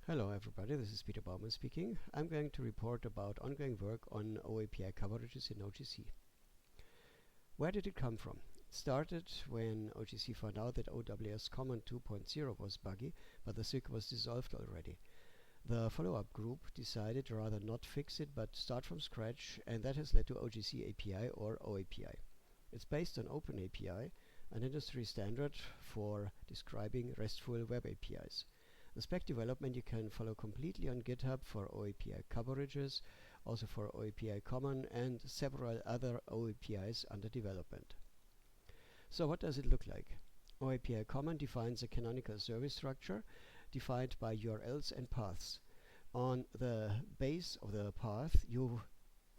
Hello everybody, this is Peter Baumann speaking. I'm going to report about ongoing work on OAPI coverages in OGC. Where did it come from? It started when OGC found out that OAPI-Common 2.0 was buggy, but the SIG was dissolved already. The follow-up group decided rather not fix it but start from scratch, and that has led to OGC API or OAPI. It's based on OpenAPI, an industry standard for describing RESTful web APIs. The spec development you can follow completely on GitHub for OAPI-Coverages, also for OAPI-Common and several other OAPIs under development. So what does it look like? OAPI-Common defines a canonical service structure defined by URLs and paths. On the base of the path you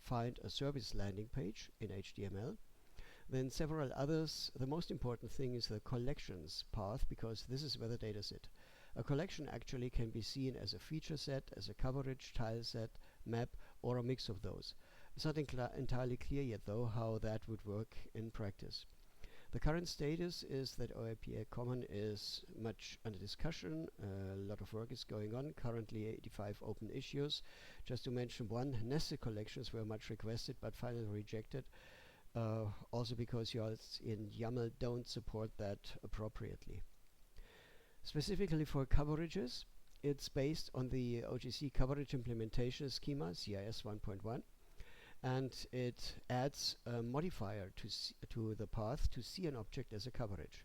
find a service landing page in HTML, then several others. The most important thing is the collections path, because this is where the data sit. A collection actually can be seen as a feature set, as a coverage, tile set, map, or a mix of those. It's not entirely clear yet though how that would work in practice. The current status is that OAPI-Common is much under discussion. A lot of work is going on. Currently 85 open issues. Just to mention one, nested collections were much requested but finally rejected. Also because URLs in YAML don't support that appropriately. Specifically for coverages, it's based on the OGC coverage implementation schema, CIS 1.1, and it adds a modifier to the path to see an object as a coverage.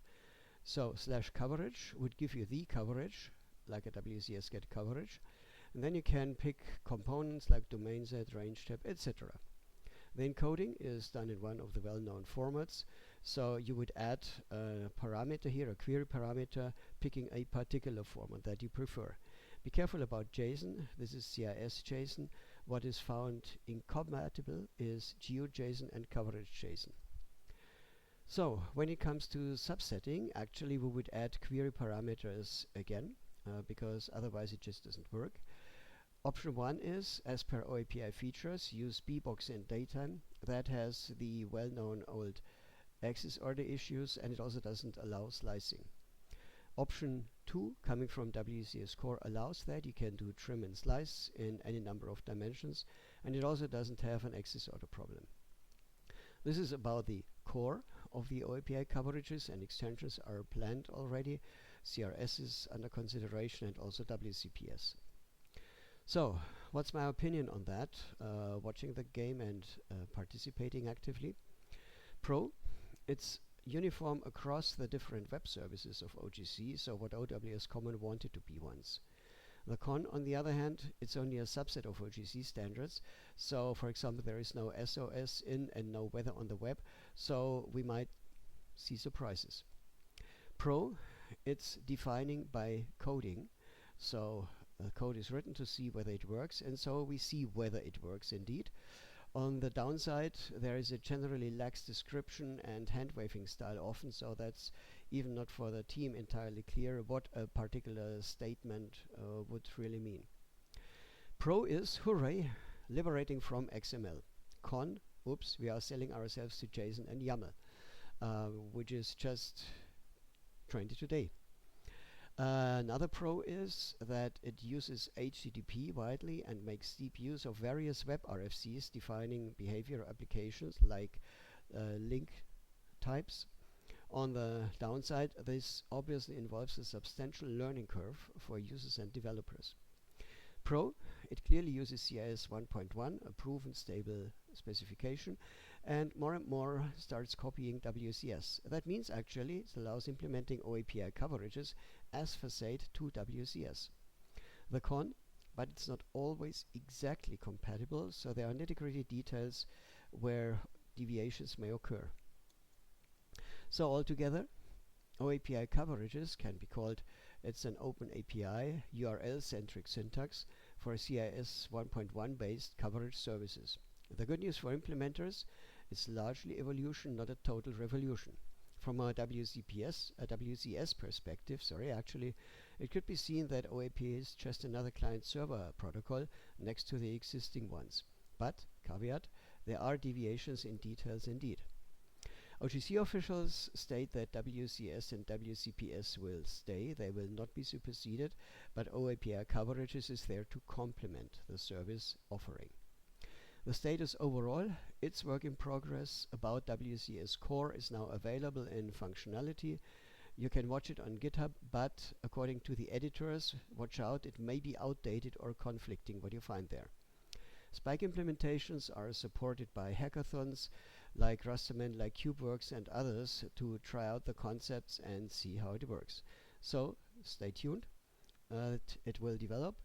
So /coverage would give you the coverage, like a WCS get coverage, and then you can pick components like domain set, range tab, etc. The encoding is done in one of the well-known formats. So you would add a parameter here, a query parameter, picking a particular format that you prefer. Be careful about JSON. This is CIS JSON. What is found incompatible is GeoJSON and coverage JSON. So when it comes to subsetting, actually we would add query parameters again, because otherwise it just doesn't work. Option 1 is, as per OAPI features, use bbox in datetime. That has the well-known old access order issues, and it also doesn't allow slicing. Option 2, coming from WCS core, allows that. You can do trim and slice in any number of dimensions, and it also doesn't have an access order problem. This is about the core of the OAPI coverages, and extensions are planned already. CRS is under consideration, and also WCPS. So, what's my opinion on that? Watching the game and participating actively. Pro, it's uniform across the different web services of OGC, so what OAPI-Common wanted to be once. The con, on the other hand, it's only a subset of OGC standards. So, for example, there is no SOS in and no weather on the web, so we might see surprises. Pro, it's defining by coding. So, the code is written to see whether it works, and so we see whether it works indeed. On the downside, there is a generally lax description and hand-waving style often, so that's even not for the team entirely clear what a particular statement would really mean. Pro is, hooray, liberating from XML. Con, oops, we are selling ourselves to JSON and YAML, which is just trendy today. Another pro is that it uses HTTP widely and makes deep use of various web RFCs defining behavior applications like link types. On the downside, this obviously involves a substantial learning curve for users and developers. Pro, it clearly uses CIS 1.1, a proven stable specification, and more starts copying WCS. That means actually it allows implementing OAPI coverages as facade to WCS. The con, but it's not always exactly compatible, so there are nitty-gritty details where deviations may occur. So altogether, OAPI coverages can be called, it's an open API, URL-centric syntax for CIS 1.1 based coverage services. The good news for implementers, it's largely evolution, not a total revolution. From a WCS perspective, actually, it could be seen that OAPI is just another client-server protocol next to the existing ones. But, caveat, there are deviations in details indeed. OGC officials state that WCS and WCPS will stay. They will not be superseded, but OAPI-Coverages is there to complement the service offering. The status overall, its work in progress about WCS core is now available in functionality. You can watch it on GitHub, but according to the editors, watch out, it may be outdated or conflicting what you find there. Spike implementations are supported by hackathons like Rasterman, like CubeWorks and others to try out the concepts and see how it works. So stay tuned, it will develop.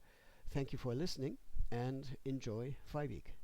Thank you for listening and enjoy 5 week.